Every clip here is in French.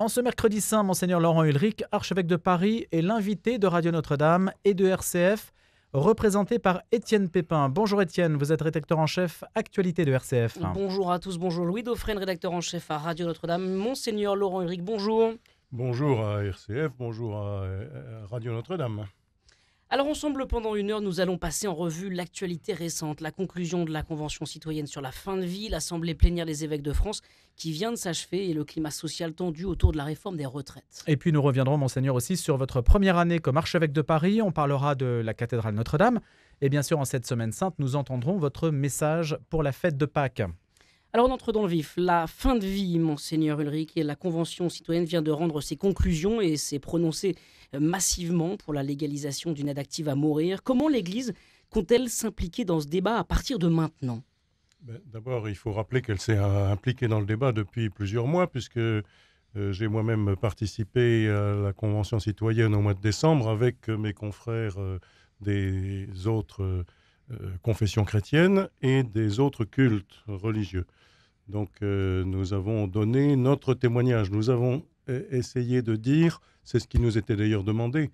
En ce mercredi saint, Monseigneur Laurent Ulrich, archevêque de Paris, est l'invité de Radio Notre-Dame et de RCF, représenté par Étienne Pépin. Bonjour Étienne, vous êtes rédacteur en chef actualité de RCF. Bonjour à tous, bonjour Louis Dauphren, rédacteur en chef à Radio Notre-Dame. Monseigneur Laurent Ulrich, bonjour. Bonjour à RCF, bonjour à Radio Notre-Dame. Alors ensemble, pendant une heure, nous allons passer en revue l'actualité récente, la conclusion de la Convention citoyenne sur la fin de vie, l'Assemblée plénière des évêques de France qui vient de s'achever et le climat social tendu autour de la réforme des retraites. Et puis nous reviendrons, Monseigneur, aussi sur votre première année comme archevêque de Paris. On parlera de la cathédrale Notre-Dame. Et bien sûr, en cette semaine sainte, nous entendrons votre message pour la fête de Pâques. Alors on entre dans le vif. La fin de vie, Monseigneur Ulrich, et la Convention citoyenne vient de rendre ses conclusions et s'est prononcée massivement pour la légalisation d'une aide active à mourir. Comment l'Église compte-t-elle s'impliquer dans ce débat à partir de maintenant ? D'abord, il faut rappeler qu'elle s'est impliquée dans le débat depuis plusieurs mois, puisque j'ai moi-même participé à la Convention citoyenne au mois de décembre avec mes confrères des autres confessions chrétiennes et des autres cultes religieux. Donc nous avons donné notre témoignage. Nous avons essayé de dire, c'est ce qui nous était d'ailleurs demandé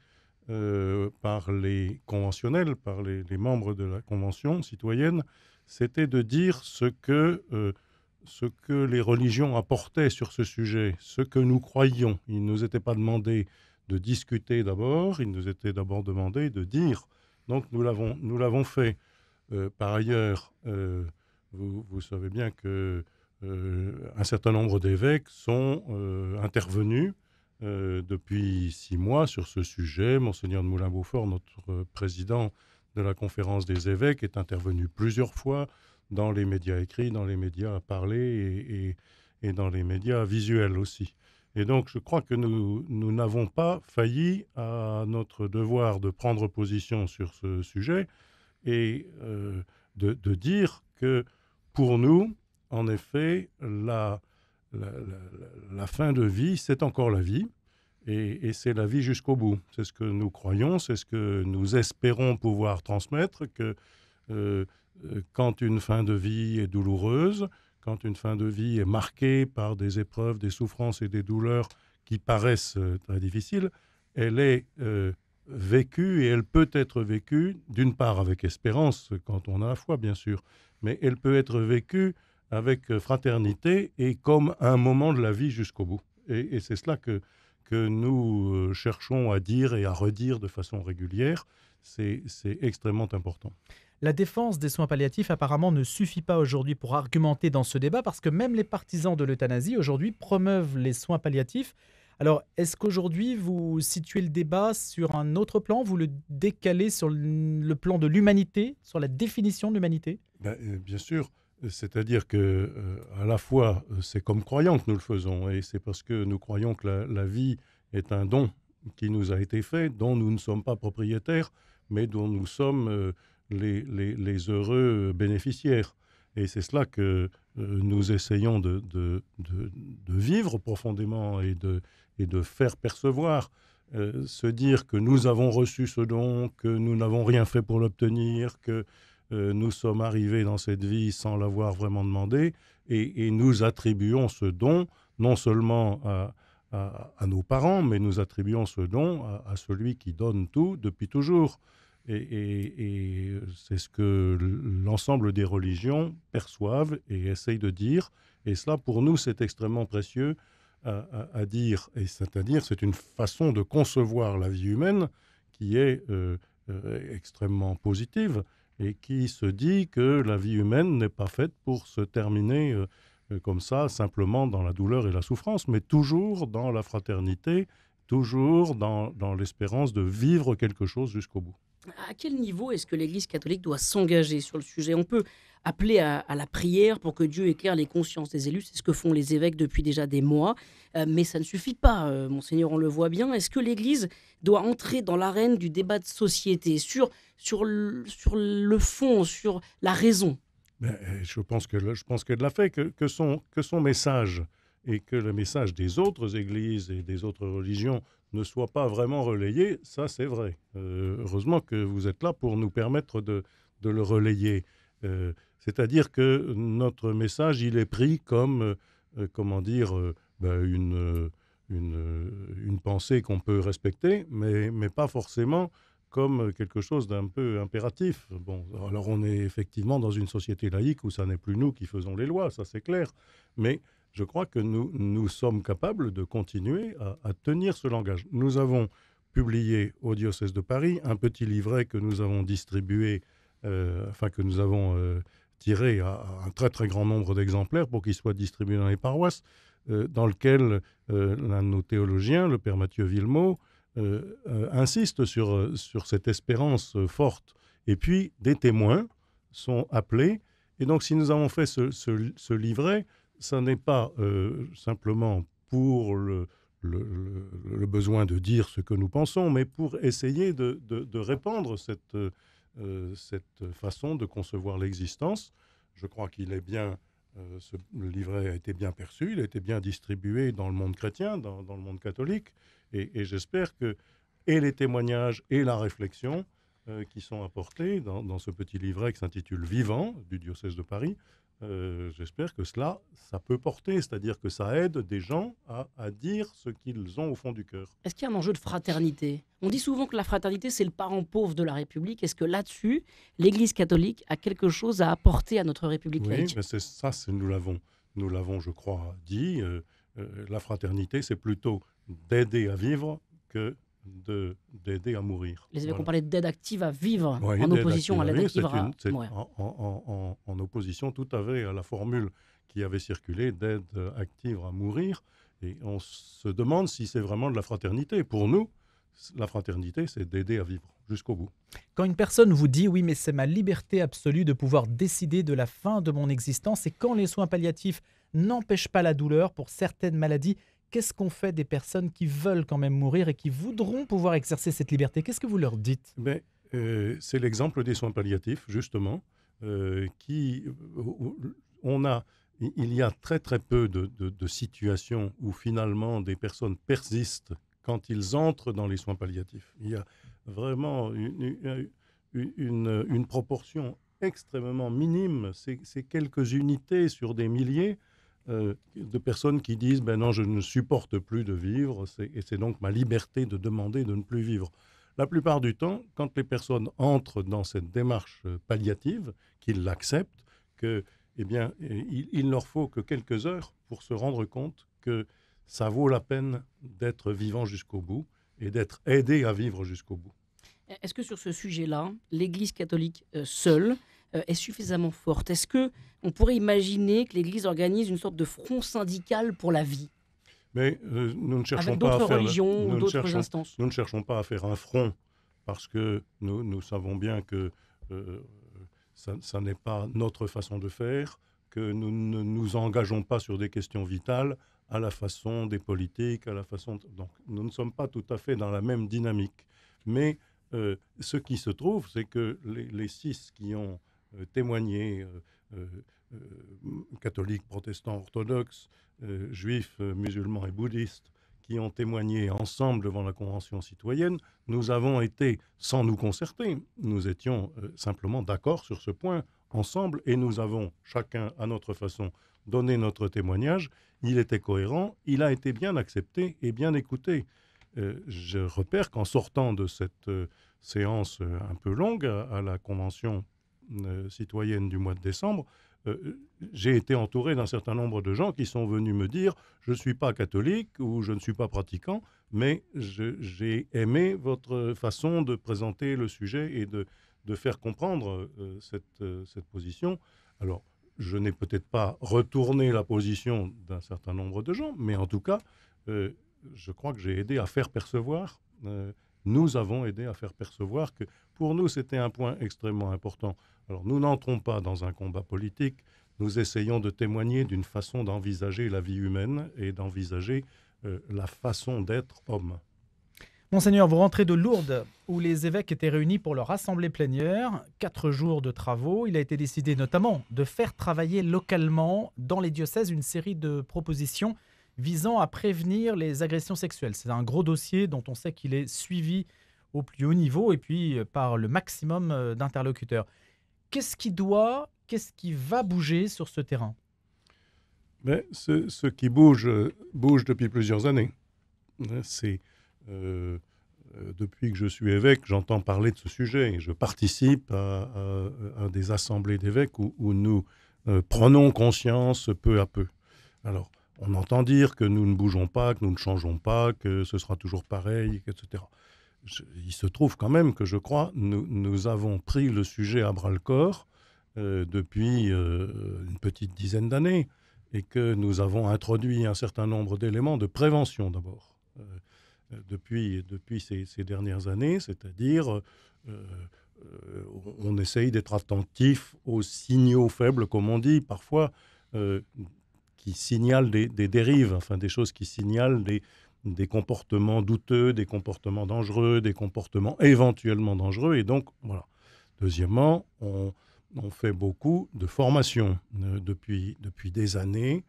par les conventionnels, par les membres de la Convention citoyenne, c'était de dire ce que les religions apportaient sur ce sujet, ce que nous croyions. Il ne nous était pas demandé de discuter d'abord, il nous était d'abord demandé de dire. Donc nous l'avons fait. Par ailleurs, vous savez bien que un certain nombre d'évêques sont intervenus depuis 6 mois sur ce sujet. Monseigneur de Moulin-Beaufort, notre président de la conférence des évêques, est intervenu plusieurs fois dans les médias écrits, dans les médias parlés et dans les médias visuels aussi. Et donc je crois que nous n'avons pas failli à notre devoir de prendre position sur ce sujet et de dire que pour nous, en effet, la fin de vie, c'est encore la vie. Et c'est la vie jusqu'au bout. C'est ce que nous croyons, c'est ce que nous espérons pouvoir transmettre, que quand une fin de vie est douloureuse, quand une fin de vie est marquée par des épreuves, des souffrances et des douleurs qui paraissent très difficiles, elle est vécue et elle peut être vécue, d'une part avec espérance, quand on a la foi bien sûr, mais elle peut être vécue avec fraternité et comme un moment de la vie jusqu'au bout. Et c'est cela que nous cherchons à dire et à redire de façon régulière. C'est extrêmement important. La défense des soins palliatifs apparemment ne suffit pas aujourd'hui pour argumenter dans ce débat parce que même les partisans de l'euthanasie aujourd'hui promeuvent les soins palliatifs. Alors, est-ce qu'aujourd'hui vous situez le débat sur un autre plan ? Vous le décalez sur le plan de l'humanité, sur la définition de l'humanité ? Bien sûr. C'est-à-dire que, à la fois, c'est comme croyants que nous le faisons, et c'est parce que nous croyons que la vie est un don qui nous a été fait, dont nous ne sommes pas propriétaires, mais dont nous sommes les heureux bénéficiaires. Et c'est cela que nous essayons de vivre profondément et de faire percevoir. Se dire que nous avons reçu ce don, que nous n'avons rien fait pour l'obtenir, que nous sommes arrivés dans cette vie sans l'avoir vraiment demandé, et nous attribuons ce don non seulement à nos parents, mais nous attribuons ce don à celui qui donne tout depuis toujours. Et c'est ce que l'ensemble des religions perçoivent et essayent de dire. Et cela, pour nous, c'est extrêmement précieux à dire. Et c'est-à-dire, c'est une façon de concevoir la vie humaine qui est extrêmement positive, et qui se dit que la vie humaine n'est pas faite pour se terminer comme ça, simplement dans la douleur et la souffrance, mais toujours dans la fraternité, toujours dans l'espérance de vivre quelque chose jusqu'au bout. À quel niveau est-ce que l'Église catholique doit s'engager sur le sujet ? On peut appeler à la prière pour que Dieu éclaire les consciences des élus, c'est ce que font les évêques depuis déjà des mois, mais ça ne suffit pas, Monseigneur, on le voit bien. Est-ce que l'Église doit entrer dans l'arène du débat de société, sur le fond, sur la raison ? Je pense qu'elle l'a fait, que son message et que le message des autres églises et des autres religions ne soit pas vraiment relayé, ça c'est vrai. Heureusement que vous êtes là pour nous permettre de le relayer. C'est-à-dire que notre message, il est pris comme, une une pensée qu'on peut respecter, mais pas forcément comme quelque chose d'un peu impératif. Bon, alors on est effectivement dans une société laïque où ça n'est plus nous qui faisons les lois, ça c'est clair. Mais je crois que nous sommes capables de continuer à tenir ce langage. Nous avons publié au diocèse de Paris un petit livret que nous avons distribué, que nous avons tiré à un très très grand nombre d'exemplaires pour qu'il soit distribué dans les paroisses, dans lequel l'un de nos théologiens, le père Mathieu Villemot, insiste sur cette espérance forte. Et puis, des témoins sont appelés. Et donc, si nous avons fait ce livret, ça n'est pas simplement pour le besoin de dire ce que nous pensons, mais pour essayer de répandre cette façon de concevoir l'existence. Je crois qu'il est bien... le livret a été bien perçu, il a été bien distribué dans le monde chrétien, dans le monde catholique. Et j'espère que les témoignages et la réflexion qui sont apportés dans ce petit livret qui s'intitule « Vivant » du diocèse de Paris, j'espère que ça peut porter, c'est-à-dire que ça aide des gens à dire ce qu'ils ont au fond du cœur. Est-ce qu'il y a un enjeu de fraternité? On dit souvent que la fraternité, c'est le parent pauvre de la République. Est-ce que là-dessus, l'Église catholique a quelque chose à apporter à notre République laïque? Oui, mais nous l'avons, je crois, dit. La fraternité, c'est plutôt d'aider à vivre que d'aider à mourir. Les évêques ont parlé d'aide active à vivre, Oui, en opposition à l'aide active à c'est mourir. en opposition tout à fait à la formule qui avait circulé d'aide active à mourir. Et on se demande si c'est vraiment de la fraternité. Pour nous, la fraternité, c'est d'aider à vivre jusqu'au bout. Quand une personne vous dit « oui, mais c'est ma liberté absolue de pouvoir décider de la fin de mon existence » et quand les soins palliatifs n'empêchent pas la douleur pour certaines maladies, qu'est-ce qu'on fait des personnes qui veulent quand même mourir et qui voudront pouvoir exercer cette liberté? Qu'est-ce que vous leur dites? C'est l'exemple des soins palliatifs, justement, il y a très très peu de situations où finalement des personnes persistent quand ils entrent dans les soins palliatifs. Il y a vraiment une proportion extrêmement minime, c'est quelques unités sur des milliers de personnes qui disent « ben non, je ne supporte plus de vivre, et c'est donc ma liberté de demander de ne plus vivre ». La plupart du temps, quand les personnes entrent dans cette démarche palliative, qu'ils l'acceptent, il leur faut que quelques heures pour se rendre compte que ça vaut la peine d'être vivant jusqu'au bout et d'être aidé à vivre jusqu'au bout. Est-ce que sur ce sujet-là, l'Église catholique seule est suffisamment forte? Est-ce qu'on pourrait imaginer que l'Église organise une sorte de front syndical pour la vie? Mais nous ne cherchons avec pas d'autres à faire religions ou d'autres instances? Nous ne cherchons pas à faire un front parce que nous savons bien que ça n'est pas notre façon de faire, que nous ne nous engageons pas sur des questions vitales à la façon des politiques, donc nous ne sommes pas tout à fait dans la même dynamique. Mais ce qui se trouve, c'est que les 6 qui ont témoigné, catholiques, protestants, orthodoxes, juifs, musulmans et bouddhistes, qui ont témoigné ensemble devant la Convention citoyenne, nous avons été, sans nous concerter, nous étions simplement d'accord sur ce point ensemble et nous avons, chacun à notre façon, donné notre témoignage. Il était cohérent, il a été bien accepté et bien écouté. Je repère qu'en sortant de cette séance un peu longue à la Convention citoyenne du mois de décembre, j'ai été entouré d'un certain nombre de gens qui sont venus me dire « je ne suis pas catholique ou je ne suis pas pratiquant, mais j'ai aimé votre façon de présenter le sujet et de faire comprendre cette position ». Alors, je n'ai peut-être pas retourné la position d'un certain nombre de gens, mais en tout cas, je crois que j'ai aidé à faire percevoir, nous avons aidé à faire percevoir que pour nous, c'était un point extrêmement important. Alors, nous n'entrons pas dans un combat politique, nous essayons de témoigner d'une façon d'envisager la vie humaine et d'envisager la façon d'être homme. Monseigneur, vous rentrez de Lourdes, où les évêques étaient réunis pour leur assemblée plénière. 4 jours de travaux. Il a été décidé notamment de faire travailler localement dans les diocèses une série de propositions visant à prévenir les agressions sexuelles. C'est un gros dossier dont on sait qu'il est suivi au plus haut niveau et puis par le maximum d'interlocuteurs. Qu'est-ce qui va bouger sur ce terrain? Mais ce qui bouge depuis plusieurs années. C'est depuis que je suis évêque, j'entends parler de ce sujet. Je participe à des assemblées d'évêques où nous prenons conscience peu à peu. Alors, on entend dire que nous ne bougeons pas, que nous ne changeons pas, que ce sera toujours pareil, etc. Il se trouve quand même que je crois nous avons pris le sujet à bras-le-corps depuis une petite dizaine d'années et que nous avons introduit un certain nombre d'éléments de prévention d'abord depuis ces dernières années, c'est-à-dire on essaye d'être attentif aux signaux faibles, comme on dit parfois, qui signalent des dérives, enfin des choses qui signalent des comportements douteux, des comportements dangereux, des comportements éventuellement dangereux. Et donc, voilà. Deuxièmement, on fait beaucoup de formation depuis des années.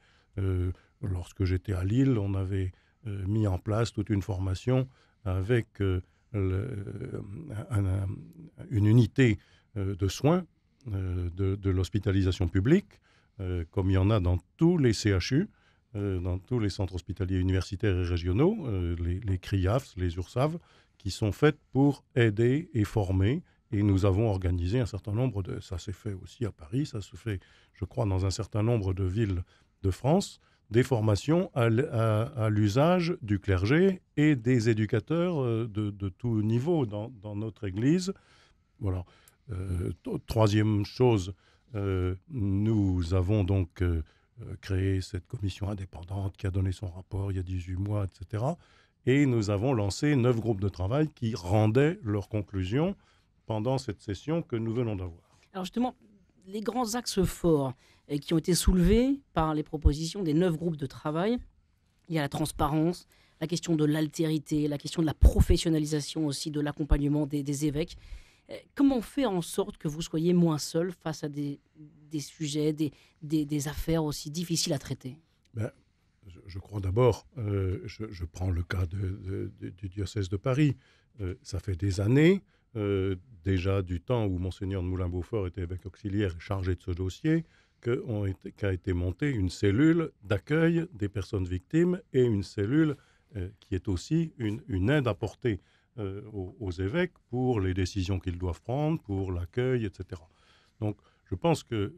Lorsque j'étais à Lille, on avait mis en place toute une formation avec une unité de soins de l'hospitalisation publique, comme il y en a dans tous les CHU, dans tous les centres hospitaliers universitaires et régionaux, les CRIAFS, les URSAV, qui sont faites pour aider et former. Et nous avons organisé un certain nombre de... Ça s'est fait aussi à Paris, ça se fait, je crois, dans un certain nombre de villes de France, des formations à l'usage du clergé et des éducateurs de tout niveau dans notre Église. Voilà. Troisième chose, nous avons donc créé cette commission indépendante qui a donné son rapport il y a 18 mois, etc. Et nous avons lancé 9 groupes de travail qui rendaient leurs conclusions pendant cette session que nous venons d'avoir. Alors justement, les grands axes forts qui ont été soulevés par les propositions des 9 groupes de travail, il y a la transparence, la question de l'altérité, la question de la professionnalisation aussi de l'accompagnement des évêques. Comment faire en sorte que vous soyez moins seul face à des sujets, des affaires aussi difficiles à traiter? Je crois d'abord, je prends le cas du diocèse de Paris. Ça fait des années, déjà du temps où Monseigneur de Moulin-Beaufort était évêque auxiliaire et chargé de ce dossier, qu'a été montée une cellule d'accueil des personnes victimes et une cellule qui est aussi une aide apportée aux évêques pour les décisions qu'ils doivent prendre, pour l'accueil, etc. Donc, je pense que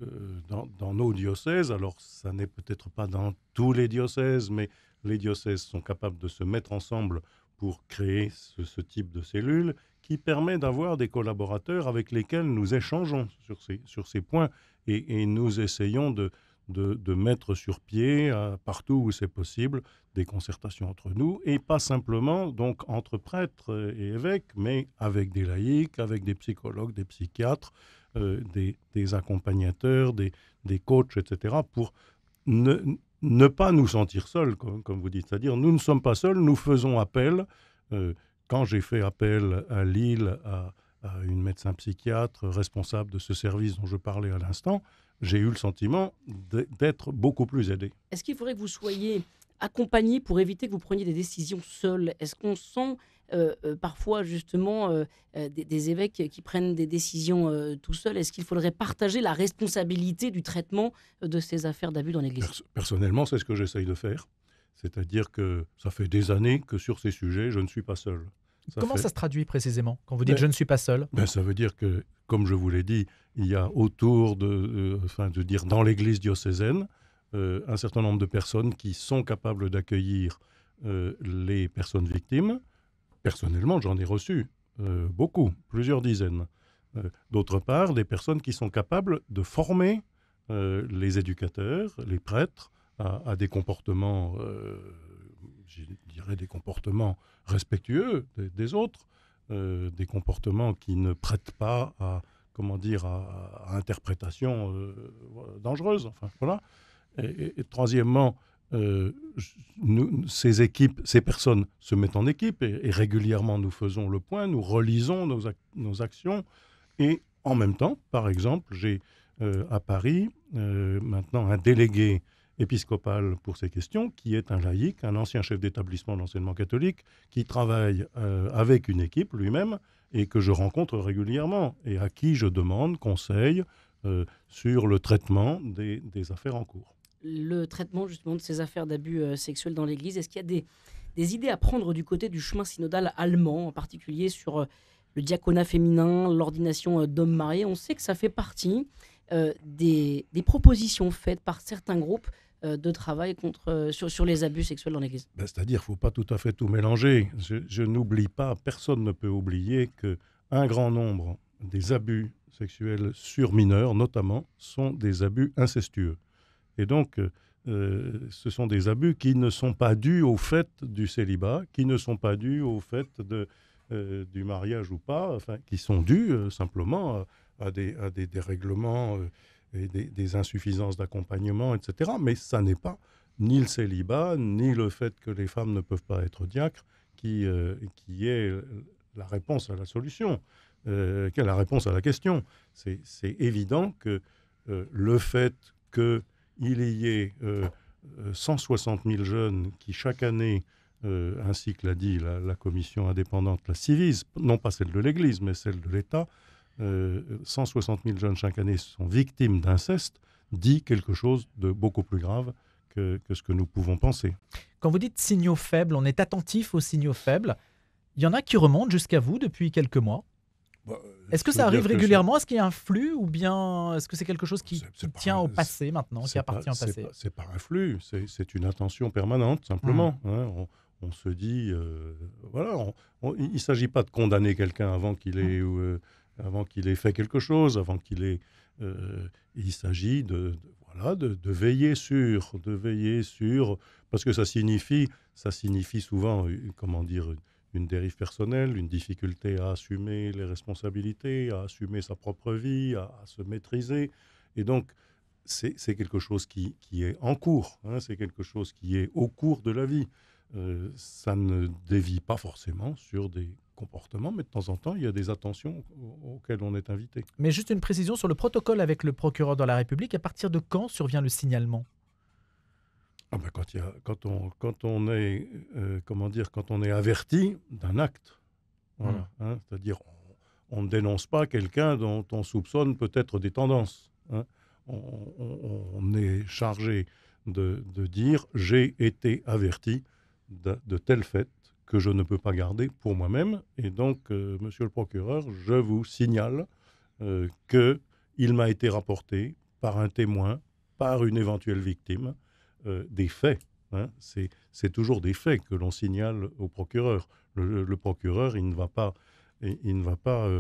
dans nos diocèses, alors ça n'est peut-être pas dans tous les diocèses, mais les diocèses sont capables de se mettre ensemble pour créer ce type de cellule qui permet d'avoir des collaborateurs avec lesquels nous échangeons sur ces points et nous essayons de mettre sur pied, partout où c'est possible, des concertations entre nous, et pas simplement donc entre prêtres et évêques, mais avec des laïcs, avec des psychologues, des psychiatres, des accompagnateurs, des coachs, etc., pour ne pas nous sentir seuls, comme vous dites. C'est-à-dire, nous ne sommes pas seuls, nous faisons appel. Quand j'ai fait appel à Lille à une médecin psychiatre responsable de ce service dont je parlais à l'instant, j'ai eu le sentiment d'être beaucoup plus aidé. Est-ce qu'il faudrait que vous soyez accompagné pour éviter que vous preniez des décisions seuls? Est-ce qu'on sent parfois justement des évêques qui prennent des décisions tout seuls? Est-ce qu'il faudrait partager la responsabilité du traitement de ces affaires d'abus dans l'Église? Personnellement, c'est ce que j'essaye de faire. C'est-à-dire que ça fait des années que sur ces sujets, je ne suis pas seul. Comment ça se traduit précisément quand vous dites je ne suis pas seul? Ça veut dire que, comme je vous l'ai dit, il y a autour dans l'Église diocésaine, un certain nombre de personnes qui sont capables d'accueillir les personnes victimes. Personnellement, j'en ai reçu beaucoup, plusieurs dizaines. D'autre part, des personnes qui sont capables de former les éducateurs, les prêtres, à des comportements, je dirais des comportements respectueux des autres, des comportements qui ne prêtent pas à interprétation dangereuse. Enfin, voilà. Et troisièmement, ces personnes se mettent en équipe et régulièrement nous faisons le point, nous relisons nos actions et en même temps, par exemple, j'ai à Paris maintenant un délégué épiscopal pour ces questions qui est un laïc, un ancien chef d'établissement d'enseignement catholique qui travaille avec une équipe lui-même et que je rencontre régulièrement et à qui je demande conseil sur le traitement des affaires en cours. Le traitement justement de ces affaires d'abus sexuels dans l'Église, est-ce qu'il y a des idées à prendre du côté du chemin synodal allemand, en particulier sur le diaconat féminin, l'ordination d'hommes mariés. On sait que ça fait partie des propositions faites par certains groupes de travail sur les abus sexuels dans l'Église. C'est-à-dire qu'il ne faut pas tout à fait tout mélanger. Je n'oublie pas, personne ne peut oublier qu'un grand nombre des abus sexuels sur mineurs, notamment, sont des abus incestueux. Et donc, ce sont des abus qui ne sont pas dus au fait du célibat, qui ne sont pas dus au fait du mariage ou pas, enfin, qui sont dus simplement à des dérèglements et des insuffisances d'accompagnement, etc. Mais ça n'est pas ni le célibat, ni le fait que les femmes ne peuvent pas être diacres qui est la réponse à la solution, qui est la réponse à la question. C'est évident que le fait qu'il y ait 160 000 jeunes qui, chaque année, ainsi que l'a dit la commission indépendante, la Civis, non pas celle de l'Église, mais celle de l'État, 160 000 jeunes chaque année sont victimes d'inceste, dit quelque chose de beaucoup plus grave que ce que nous pouvons penser. Quand vous dites signaux faibles, on est attentif aux signaux faibles. Il y en a qui remontent jusqu'à vous depuis quelques mois. Est-ce que ça arrive régulièrement? Est-ce qu'il y a un flux ou bien est-ce que c'est quelque chose qui tient au passé maintenant, qui appartient au passé? C'est pas un flux, c'est une attention permanente, simplement. On se dit, il ne s'agit pas de condamner quelqu'un avant qu'il ait fait quelque chose, il s'agit de veiller sur, parce que ça signifie souvent, une dérive personnelle, une difficulté à assumer les responsabilités, à assumer sa propre vie, à se maîtriser. Et donc, c'est quelque chose qui est en cours, c'est quelque chose qui est au cours de la vie. Ça ne dévie pas forcément sur des comportements, mais de temps en temps, il y a des attentions auxquelles on est invité. Mais juste une précision sur le protocole avec le procureur de la République. À partir de quand survient le signalement? Quand on est averti d'un acte, voilà, c'est-à-dire on ne dénonce pas quelqu'un dont on soupçonne peut-être des tendances. On est chargé de dire j'ai été averti de tel fait que je ne peux pas garder pour moi-même, et donc monsieur le procureur, je vous signale qu'il m'a été rapporté par un témoin, par une éventuelle victime, des faits. C'est toujours des faits que l'on signale au procureur. Le procureur, il ne va pas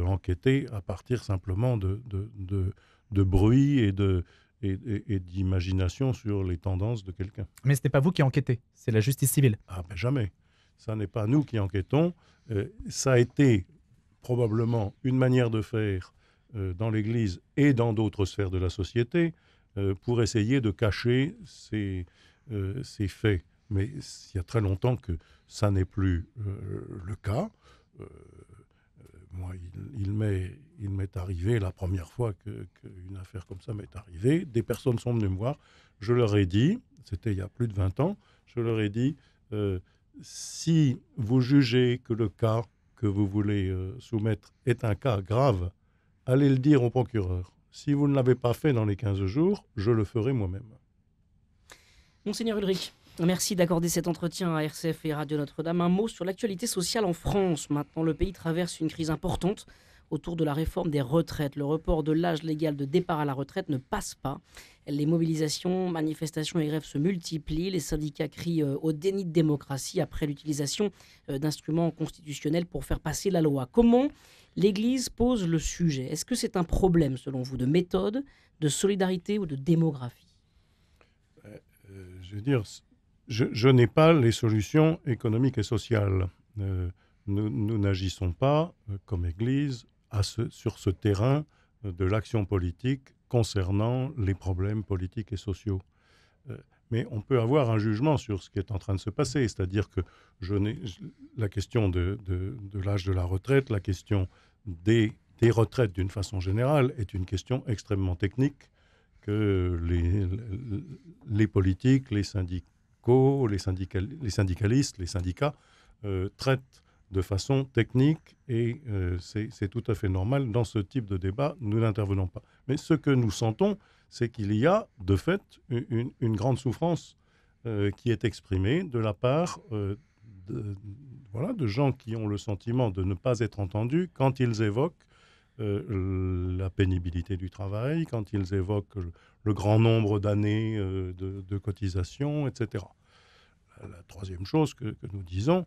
enquêter à partir simplement de bruit et d'imagination sur les tendances de quelqu'un. Mais ce n'est pas vous qui enquêtez, c'est la justice civile. Jamais. Ça n'est pas nous qui enquêtons. Ça a été probablement une manière de faire dans l'Église et dans d'autres sphères de la société, pour essayer de cacher ces faits. Mais il y a très longtemps que ça n'est plus le cas. Moi, il m'est arrivé, la première fois qu'une affaire comme ça m'est arrivée, des personnes sont venues me voir, je leur ai dit, c'était il y a plus de 20 ans, je leur ai dit, si vous jugez que le cas que vous voulez soumettre est un cas grave, allez le dire au procureur. Si vous ne l'avez pas fait dans les 15 jours, je le ferai moi-même. Monseigneur Ulrich, merci d'accorder cet entretien à RCF et Radio Notre-Dame. Un mot sur l'actualité sociale en France. Maintenant, le pays traverse une crise importante autour de la réforme des retraites. Le report de l'âge légal de départ à la retraite ne passe pas. Les mobilisations, manifestations et grèves se multiplient. Les syndicats crient au déni de démocratie après l'utilisation d'instruments constitutionnels pour faire passer la loi. Comment l'Église pose le sujet? Est-ce que c'est un problème, selon vous, de méthode, de solidarité ou de démographie? Je veux dire, je n'ai pas les solutions économiques et sociales. Nous n'agissons pas, comme Église, sur ce terrain de l'action politique concernant les problèmes politiques et sociaux. Mais on peut avoir un jugement sur ce qui est en train de se passer. C'est-à-dire que la question de l'âge de la retraite, la question des retraites d'une façon générale est une question extrêmement technique que les politiques, les syndicaux, les syndicalistes, les syndicats traitent de façon technique, et c'est tout à fait normal. Dans ce type de débat, nous n'intervenons pas. Mais ce que nous sentons, c'est qu'il y a de fait une grande souffrance qui est exprimée de la part de gens qui ont le sentiment de ne pas être entendus quand ils évoquent la pénibilité du travail, quand ils évoquent le grand nombre d'années de cotisation, etc. La troisième chose que nous disons,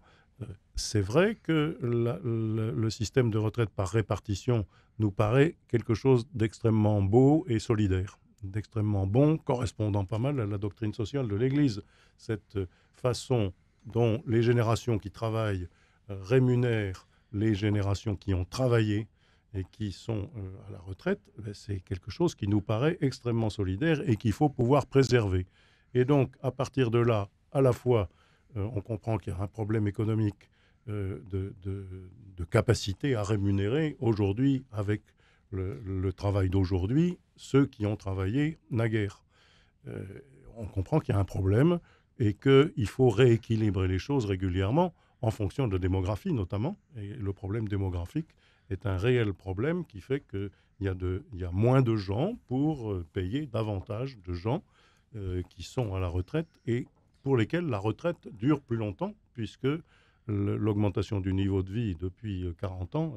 c'est vrai que le système de retraite par répartition nous paraît quelque chose d'extrêmement beau et solidaire, d'extrêmement bon, correspondant pas mal à la doctrine sociale de l'Église. Cette façon dont les générations qui travaillent rémunèrent les générations qui ont travaillé et qui sont à la retraite, c'est quelque chose qui nous paraît extrêmement solidaire et qu'il faut pouvoir préserver. Et donc, à partir de là, à la fois, on comprend qu'il y a un problème économique de capacité à rémunérer aujourd'hui, avec le travail d'aujourd'hui, ceux qui ont travaillé naguère. On comprend qu'il y a un problème et qu'il faut rééquilibrer les choses régulièrement en fonction de la démographie notamment. Et le problème démographique est un réel problème qui fait qu'il y a moins de gens pour payer davantage de gens qui sont à la retraite et pour lesquels la retraite dure plus longtemps, puisque l'augmentation du niveau de vie depuis 40 ans,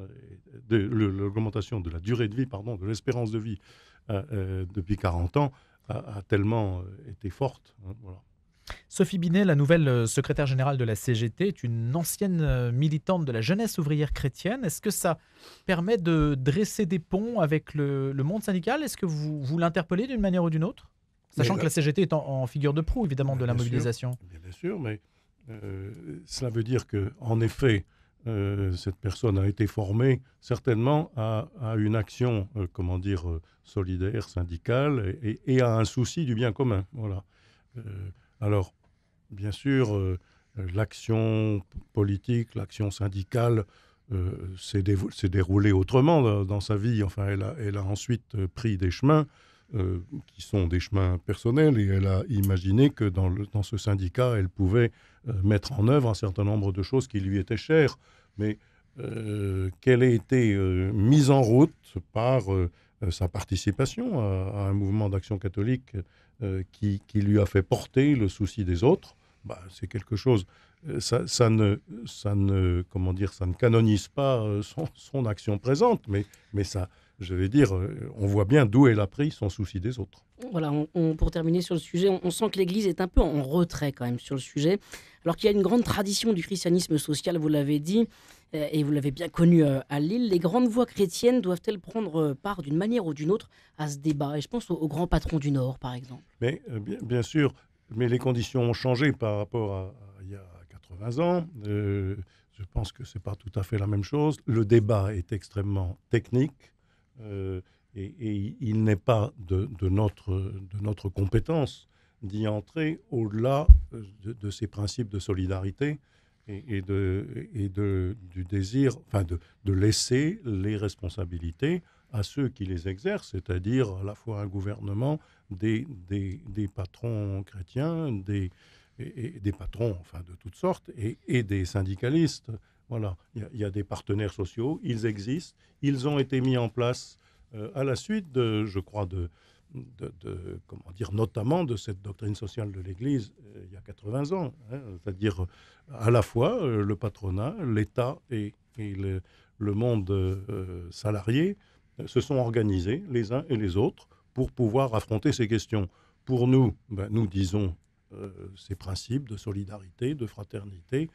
l'augmentation de la durée de vie, de l'espérance de vie depuis 40 ans a tellement été forte. Voilà. Sophie Binet, la nouvelle secrétaire générale de la CGT, est une ancienne militante de la jeunesse ouvrière chrétienne. Est-ce que ça permet de dresser des ponts avec le monde syndical? Est-ce que vous l'interpellez d'une manière ou d'une autre? Sachant que la CGT est en figure de proue, évidemment, de la mobilisation. Bien sûr, mais cela veut dire qu'en effet, cette personne a été formée certainement à une action, solidaire, syndicale, et à un souci du bien commun. Voilà. Alors, bien sûr, l'action politique, l'action syndicale s'est déroulée autrement dans sa vie. Enfin, elle a ensuite pris des chemins qui sont des chemins personnels, et elle a imaginé que dans ce syndicat, elle pouvait mettre en œuvre un certain nombre de choses qui lui étaient chères, mais qu'elle ait été mise en route par sa participation à un mouvement d'action catholique qui lui a fait porter le souci des autres, c'est quelque chose. Ça ne canonise pas son action présente, mais ça, je vais dire, on voit bien d'où elle a pris son souci des autres. Voilà, pour terminer sur le sujet, on sent que l'Église est un peu en retrait quand même sur le sujet, alors qu'il y a une grande tradition du christianisme social, vous l'avez dit, et vous l'avez bien connu à Lille. Les grandes voix chrétiennes doivent-elles prendre part d'une manière ou d'une autre à ce débat? Et je pense aux grands patrons du Nord, par exemple. Mais bien sûr, mais les conditions ont changé par rapport à il y a 80 ans. Je pense que ce n'est pas tout à fait la même chose. Le débat est extrêmement technique. Et il n'est pas de notre compétence d'y entrer au-delà de ces principes de solidarité et du désir, de laisser les responsabilités à ceux qui les exercent, c'est-à-dire à la fois un gouvernement, des patrons chrétiens, des patrons de toutes sortes, et des syndicalistes. Voilà, il y a des partenaires sociaux, ils existent, ils ont été mis en place à la suite, notamment de cette doctrine sociale de l'Église il y a 80 ans. C'est-à-dire à la fois le patronat, l'État et le monde salarié se sont organisés les uns et les autres pour pouvoir affronter ces questions. Pour nous, nous disons ces principes de solidarité, de fraternité,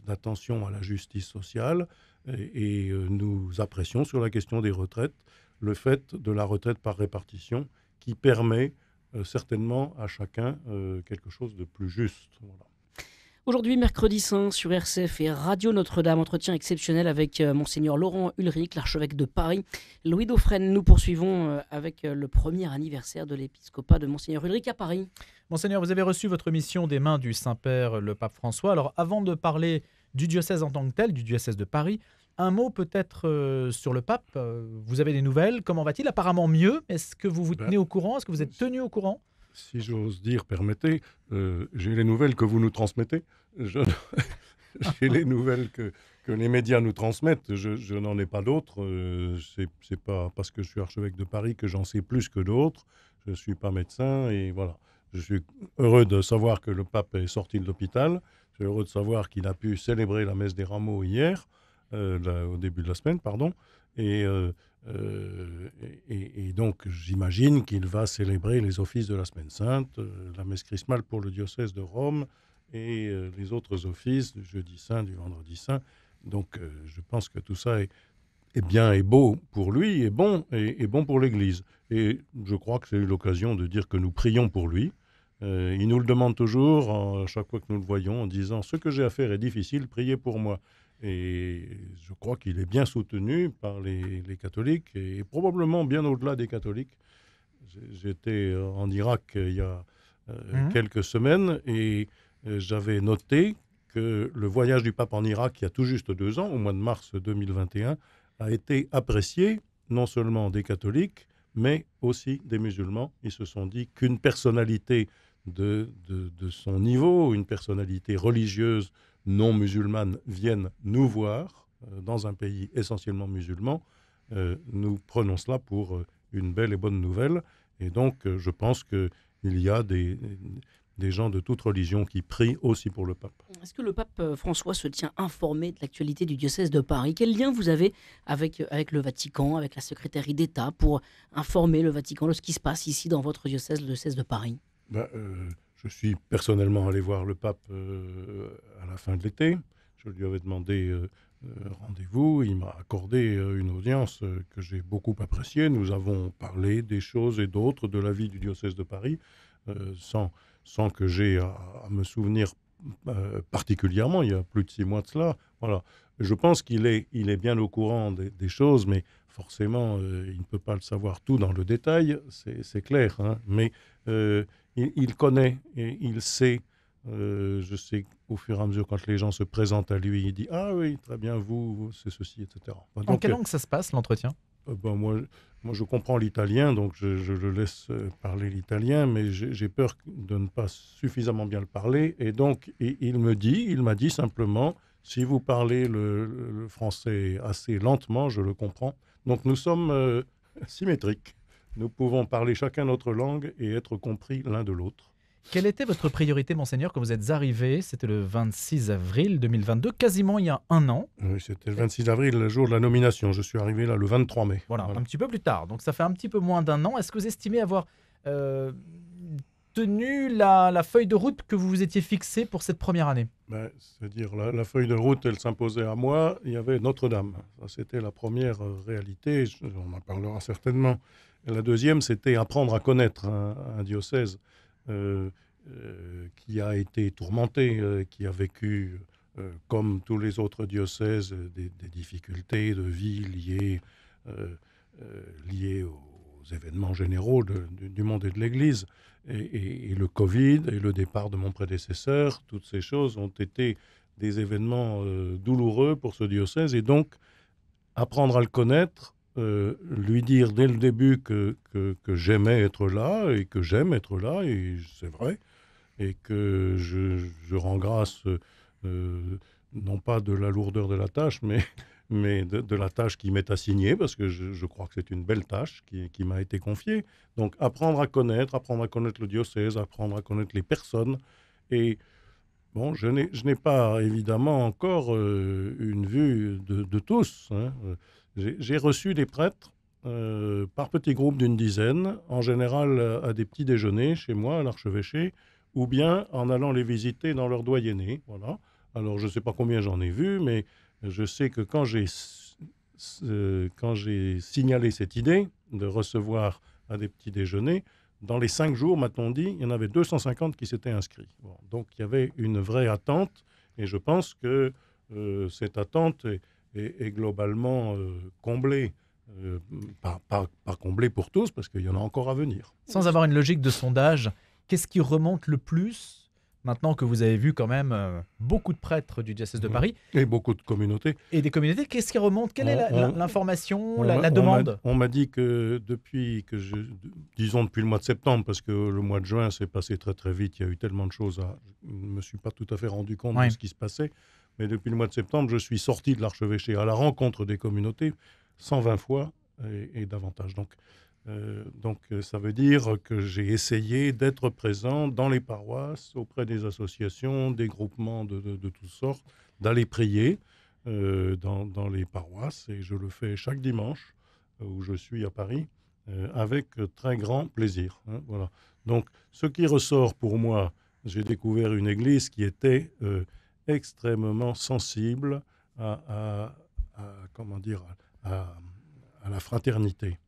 d'attention à la justice sociale, et nous apprécions sur la question des retraites le fait de la retraite par répartition qui permet certainement à chacun quelque chose de plus juste. Voilà. Aujourd'hui, mercredi saint, sur RCF et Radio Notre-Dame, entretien exceptionnel avec Monseigneur Laurent Ulrich, l'archevêque de Paris. Louis Dauphren, nous poursuivons avec le premier anniversaire de l'épiscopat de Monseigneur Ulrich à Paris. Monseigneur, vous avez reçu votre mission des mains du Saint-Père, le pape François. Alors, avant de parler du diocèse en tant que tel, du diocèse de Paris, un mot peut-être sur le pape. Vous avez des nouvelles? Comment va-t-il? Apparemment mieux. Est-ce que vous vous tenez au courant? Est-ce que vous êtes tenu au courant? Si j'ose dire, permettez, j'ai les nouvelles que vous nous transmettez. J'ai les nouvelles que les médias nous transmettent. Je n'en ai pas d'autres. C'est pas parce que je suis archevêque de Paris que j'en sais plus que d'autres. Je ne suis pas médecin et voilà. Je suis heureux de savoir que le pape est sorti de l'hôpital. suis heureux de savoir qu'il a pu célébrer la messe des rameaux hier, au début de la semaine, pardon. Et, euh, et donc, j'imagine qu'il va célébrer les offices de la Semaine Sainte, la messe chrismale pour le diocèse de Rome et les autres offices du jeudi saint, du vendredi saint. Donc, je pense que tout ça est bien et beau pour lui, et bon pour l'Église. Et je crois que c'est l'occasion de dire que nous prions pour lui. Il nous le demande toujours, à chaque fois que nous le voyons, en disant « Ce que j'ai à faire est difficile, priez pour moi ». Et je crois qu'il est bien soutenu par les catholiques, et probablement bien au-delà des catholiques. J'étais en Irak il y a quelques semaines, et j'avais noté que le voyage du pape en Irak, il y a tout juste 2 ans, au mois de mars 2021, a été apprécié non seulement des catholiques, mais aussi des musulmans. Ils se sont dit qu'une personnalité de son niveau, une personnalité religieuse non musulmane vienne nous voir dans un pays essentiellement musulman, nous prenons cela pour une belle et bonne nouvelle. Et donc, je pense qu'il y a des gens de toute religion qui prient aussi pour le pape. Est-ce que le pape François se tient informé de l'actualité du diocèse de Paris? Quel lien vous avez avec le Vatican, avec la secrétaire d'État, pour informer le Vatican de ce qui se passe ici dans votre diocèse, le diocèse de Paris? Je suis personnellement allé voir le pape à la fin de l'été. Je lui avais demandé rendez-vous. Il m'a accordé une audience que j'ai beaucoup appréciée. Nous avons parlé des choses et d'autres de la vie du diocèse de Paris, sans que j'aie à me souvenir particulièrement. Il y a plus de 6 mois de cela. Voilà. Je pense qu'il est bien au courant des choses, mais forcément, il ne peut pas le savoir tout dans le détail, c'est clair. Hein. Mais il connaît et il sait. Je sais qu'au fur et à mesure, quand les gens se présentent à lui, il dit « Ah oui, très bien, vous, c'est ceci, etc. » En quelle langue ça se passe, l'entretien? Moi, je comprends l'italien, donc je le laisse parler l'italien, mais j'ai peur de ne pas suffisamment bien le parler. Et donc, il m'a dit simplement, si vous parlez le français assez lentement, je le comprends. Donc, nous sommes symétriques. Nous pouvons parler chacun notre langue et être compris l'un de l'autre. Quelle était votre priorité, Monseigneur, quand vous êtes arrivé? C'était le 26 avril 2022, quasiment il y a 1 an. Oui, c'était le 26 avril, le jour de la nomination. Je suis arrivé là le 23 mai. Voilà, un petit peu plus tard. Donc ça fait un petit peu moins d'1 an. Est-ce que vous estimez avoir tenu la feuille de route que vous vous étiez fixée pour cette première année? C'est-à-dire, la feuille de route, elle s'imposait à moi. Il y avait Notre-Dame. Ça, c'était la première réalité. On en parlera certainement. Et la deuxième, c'était apprendre à connaître un diocèse qui a été tourmenté, qui a vécu, comme tous les autres diocèses, des difficultés de vie liées aux événements généraux du monde et de l'Église. Et le Covid et le départ de mon prédécesseur, toutes ces choses ont été des événements douloureux pour ce diocèse. Et donc, apprendre à le connaître, lui dire dès le début que j'aimais être là et que j'aime être là, et c'est vrai, et que je rends grâce non pas de la lourdeur de la tâche, mais de la tâche qui m'est assignée, parce que je crois que c'est une belle tâche qui m'a été confiée. Donc apprendre à connaître le diocèse, apprendre à connaître les personnes. Et bon, je n'ai pas évidemment encore une vue de tous, hein. J'ai reçu des prêtres par petits groupes d'une dizaine, en général à des petits déjeuners chez moi, à l'archevêché, ou bien en allant les visiter dans leur doyenné. Voilà. Alors, je ne sais pas combien j'en ai vu, mais je sais que quand j'ai signalé cette idée de recevoir à des petits déjeuners, dans les 5 jours, m'a-t-on dit, il y en avait 250 qui s'étaient inscrits. Bon, donc, il y avait une vraie attente, et je pense que cette attente est globalement comblée. Pas comblée pour tous, parce qu'il y en a encore à venir. Sans avoir une logique de sondage, qu'est-ce qui remonte le plus, maintenant que vous avez vu quand même beaucoup de prêtres du diocèse de Paris? Et beaucoup de communautés. Et des communautés, qu'est-ce qui remonte? Quelle est l'information, la demande? On m'a dit que depuis le mois de septembre, parce que le mois de juin s'est passé très très vite, il y a eu tellement de choses, je ne me suis pas tout à fait rendu compte de ce qui se passait, mais depuis le mois de septembre, je suis sorti de l'archevêché à la rencontre des communautés 120 fois et davantage. Donc, Ça veut dire que j'ai essayé d'être présent dans les paroisses, auprès des associations, des groupements de toutes sortes, d'aller prier dans les paroisses. Et je le fais chaque dimanche où je suis à Paris, avec très grand plaisir. Hein, voilà. Donc, ce qui ressort pour moi, j'ai découvert une église qui était extrêmement sensible comment dire, à, à la fraternité.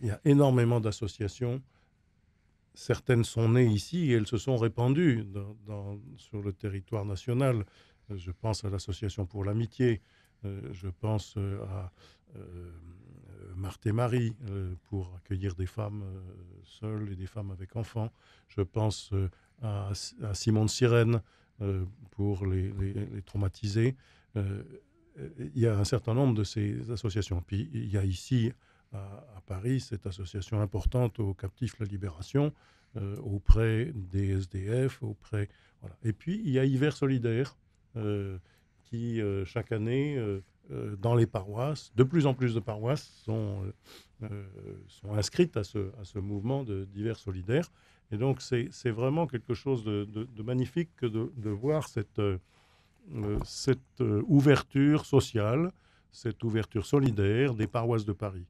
Il y a énormément d'associations. Certaines sont nées ici et elles se sont répandues sur le territoire national. Je pense à l'Association pour l'amitié. Je pense à Marthe et Marie pour accueillir des femmes seules et des femmes avec enfants. Je pense à Simon de Sirène pour les traumatisés. Il y a un certain nombre de ces associations. Puis il y a ici à Paris cette association importante aux captifs La Libération, auprès des SDF, voilà. Et puis il y a Hiver solidaire qui chaque année dans les paroisses, de plus en plus de paroisses sont inscrites à ce mouvement d'hiver solidaire. Et donc c'est vraiment quelque chose de magnifique que de voir cette ouverture sociale, cette ouverture solidaire des paroisses de Paris.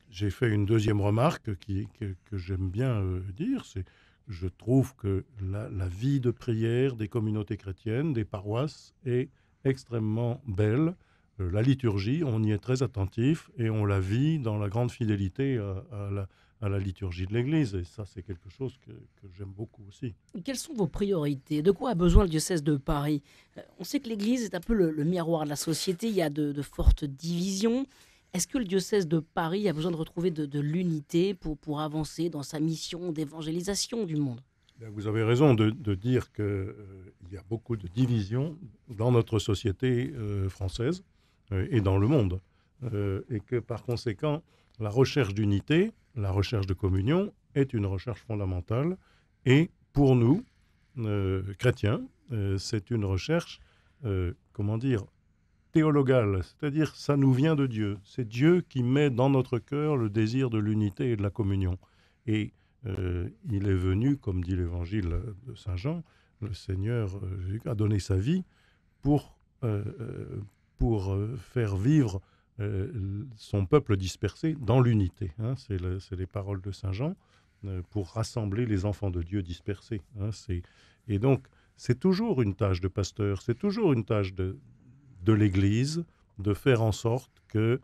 J'ai fait une deuxième remarque que j'aime bien dire, c'est je trouve que la vie de prière des communautés chrétiennes, des paroisses, est extrêmement belle. La liturgie, on y est très attentif et on la vit dans la grande fidélité à la liturgie de l'Église. Et ça, c'est quelque chose que j'aime beaucoup aussi. Quelles sont vos priorités? De quoi a besoin le diocèse de Paris? On sait que l'Église est un peu le miroir de la société. Il y a de fortes divisions. Est-ce que le diocèse de Paris a besoin de retrouver de l'unité pour avancer dans sa mission d'évangélisation du monde? Vous avez raison de dire qu'il y a beaucoup de divisions dans notre société française et dans le monde. Et que par conséquent, la recherche d'unité, la recherche de communion est une recherche fondamentale. Et pour nous, chrétiens, c'est une recherche, théologale, c'est-à-dire ça nous vient de Dieu. C'est Dieu qui met dans notre cœur le désir de l'unité et de la communion. Et il est venu, comme dit l'évangile de Saint Jean, le Seigneur a donné sa vie pour faire vivre son peuple dispersé dans l'unité. Hein. C'est les paroles de Saint Jean, pour rassembler les enfants de Dieu dispersés. Hein. Et donc, c'est toujours une tâche de pasteur, c'est toujours une tâche de l'Église de faire en sorte que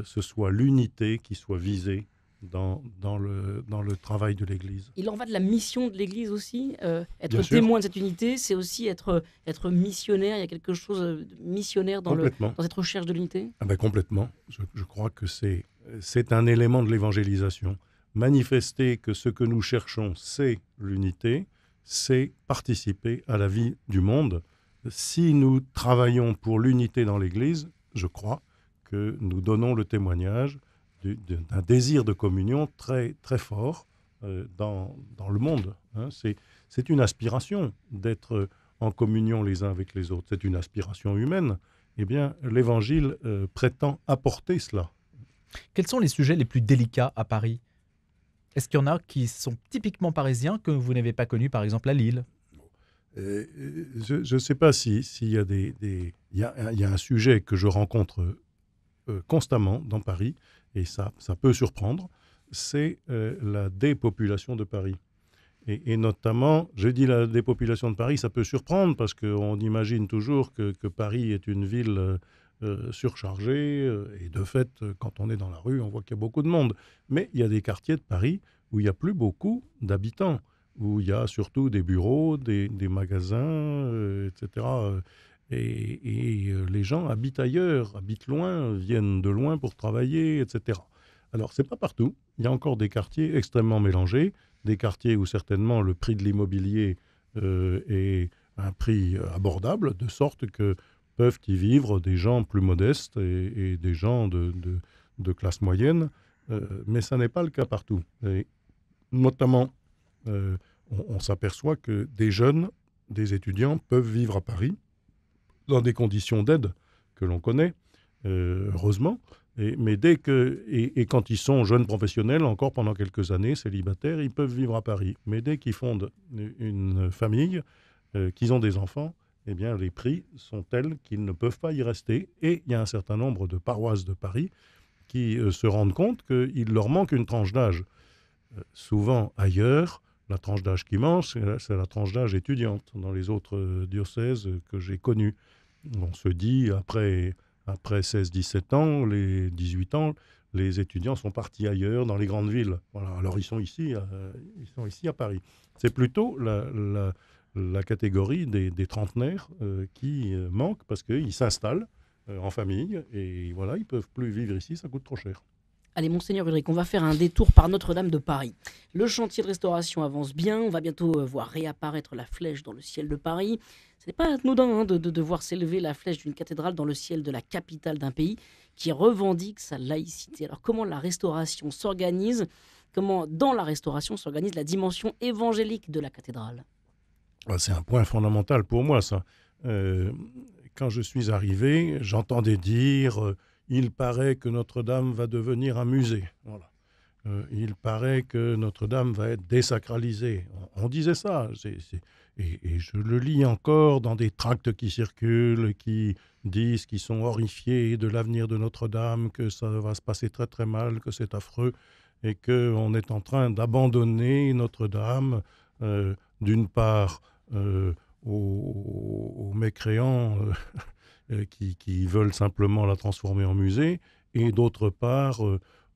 ce soit l'unité qui soit visée dans le travail de l'Église. Il en va de la mission de l'Église aussi. Être Bien sûr. témoin de cette unité, c'est aussi être missionnaire. Il y a quelque chose de missionnaire dans cette recherche de l'unité. Complètement. Je crois que c'est un élément de l'évangélisation. Manifester que ce que nous cherchons, c'est l'unité, c'est participer à la vie du monde. Si nous travaillons pour l'unité dans l'Église, je crois que nous donnons le témoignage d'un désir de communion très, très fort dans le monde. Hein. C'est une aspiration d'être en communion les uns avec les autres. C'est une aspiration humaine. Eh bien, l'Évangile prétend apporter cela. Quels sont les sujets les plus délicats à Paris? Est-ce qu'il y en a qui sont typiquement parisiens que vous n'avez pas connus, par exemple à Lille? Je ne sais pas s'il y a il y a un sujet que je rencontre constamment dans Paris, et ça peut surprendre, c'est la dépopulation de Paris. Et notamment, je dis la dépopulation de Paris, ça peut surprendre parce qu'on imagine toujours que Paris est une ville surchargée, et de fait, quand on est dans la rue, on voit qu'il y a beaucoup de monde. Mais il y a des quartiers de Paris où il n'y a plus beaucoup d'habitants, où il y a surtout des bureaux, des magasins, etc. Et les gens habitent ailleurs, habitent loin, viennent de loin pour travailler, etc. Alors, ce n'est pas partout. Il y a encore des quartiers extrêmement mélangés, des quartiers où certainement le prix de l'immobilier est un prix abordable, de sorte que peuvent y vivre des gens plus modestes et des gens de classe moyenne, mais ça n'est pas le cas partout. Et notamment, on s'aperçoit que des jeunes, des étudiants peuvent vivre à Paris dans des conditions d'aide que l'on connaît, heureusement, Et quand ils sont jeunes professionnels, encore pendant quelques années, célibataires, ils peuvent vivre à Paris. Mais dès qu'ils fondent une famille, qu'ils ont des enfants, eh bien, les prix sont tels qu'ils ne peuvent pas y rester. Et il y a un certain nombre de paroisses de Paris qui se rendent compte qu'il leur manque une tranche d'âge. Souvent ailleurs, la tranche d'âge qui manque, c'est la tranche d'âge étudiante dans les autres diocèses que j'ai connus. On se dit, après 16-17 ans, les 18 ans, les étudiants sont partis ailleurs, dans les grandes villes. Voilà. Alors, ils sont ici à Paris. C'est plutôt la catégorie des trentenaires qui manque parce qu'ils s'installent en famille et voilà, ils ne peuvent plus vivre ici, ça coûte trop cher. Allez, Monseigneur Ulrich, on va faire un détour par Notre-Dame de Paris. Le chantier de restauration avance bien. On va bientôt voir réapparaître la flèche dans le ciel de Paris. Ce n'est pas anodin de voir s'élever la flèche d'une cathédrale dans le ciel de la capitale d'un pays qui revendique sa laïcité. Alors, comment la restauration s'organise ? Comment, dans la restauration, s'organise la dimension évangélique de la cathédrale ? C'est un point fondamental pour moi, ça. Quand je suis arrivé, j'entendais dire... il paraît que Notre-Dame va devenir un musée. Voilà. Il paraît que Notre-Dame va être désacralisée. On disait ça. Et je le lis encore dans des tracts qui circulent, qui disent qu'ils sont horrifiés de l'avenir de Notre-Dame, que ça va se passer très très mal, que c'est affreux, et qu'on est en train d'abandonner Notre-Dame, d'une part aux mécréants qui veulent simplement la transformer en musée, et d'autre part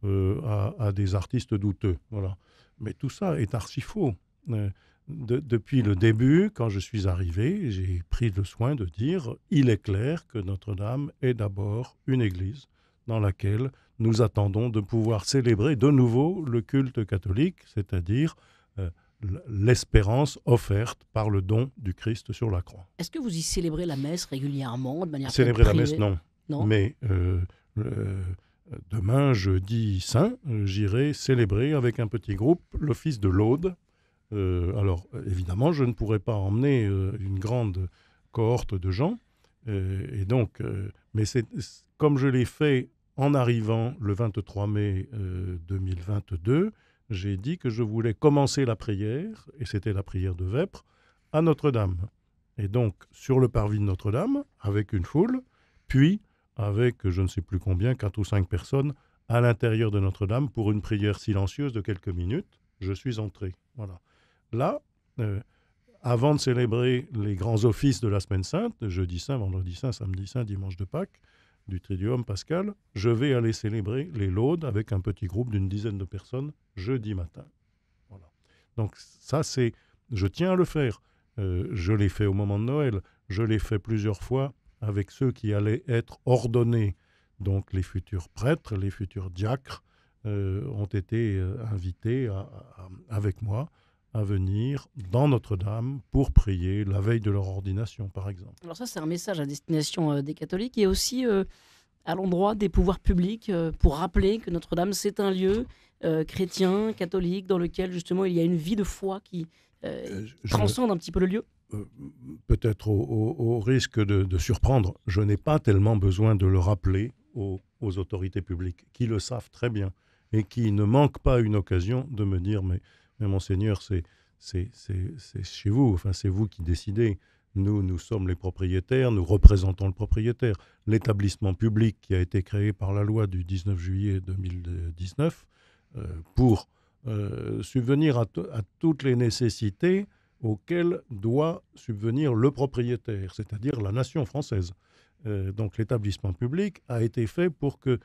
à des artistes douteux. Voilà. Mais tout ça est archi faux. Depuis le début, quand je suis arrivé, j'ai pris le soin de dire « il est clair que Notre-Dame est d'abord une église dans laquelle nous attendons de pouvoir célébrer de nouveau le culte catholique, c'est-à-dire l'espérance offerte par le don du Christ sur la croix. » Est-ce que vous y célébrez la messe régulièrement, de manière Célébrer la privée ? messe, non. Mais demain, jeudi saint, j'irai célébrer avec un petit groupe l'office de l'Aude. Alors, évidemment, je ne pourrai pas emmener une grande cohorte de gens. Et donc, mais comme je l'ai fait en arrivant le 23 mai 2022, j'ai dit que je voulais commencer la prière, et c'était la prière de Vêpres, à Notre-Dame. Et donc, sur le parvis de Notre-Dame, avec une foule, puis avec je ne sais plus combien, 4 ou 5 personnes, à l'intérieur de Notre-Dame, pour une prière silencieuse de quelques minutes, je suis entré. Voilà. Là, avant de célébrer les grands offices de la Semaine Sainte, jeudi saint, vendredi saint, samedi saint, dimanche de Pâques, du Triduum pascal, je vais aller célébrer les laudes avec un petit groupe d'une dizaine de personnes jeudi matin. Voilà. Donc ça, je tiens à le faire. Je l'ai fait au moment de Noël. Je l'ai fait plusieurs fois avec ceux qui allaient être ordonnés. Donc les futurs prêtres, les futurs diacres ont été invités avec moi à venir dans Notre-Dame pour prier la veille de leur ordination, par exemple. Alors ça, c'est un message à destination des catholiques et aussi à l'endroit des pouvoirs publics pour rappeler que Notre-Dame, c'est un lieu chrétien, catholique, dans lequel justement il y a une vie de foi qui transcende un petit peu le lieu. Peut-être au risque de surprendre, je n'ai pas tellement besoin de le rappeler aux autorités publiques, qui le savent très bien et qui ne manquent pas une occasion de me dire « mais Monseigneur, c'est chez vous, enfin, c'est vous qui décidez. Nous sommes les propriétaires, nous représentons le propriétaire. » L'établissement public qui a été créé par la loi du 19 juillet 2019 pour subvenir à toutes les nécessités auxquelles doit subvenir le propriétaire, c'est-à-dire la nation française. Donc l'établissement public a été fait pour que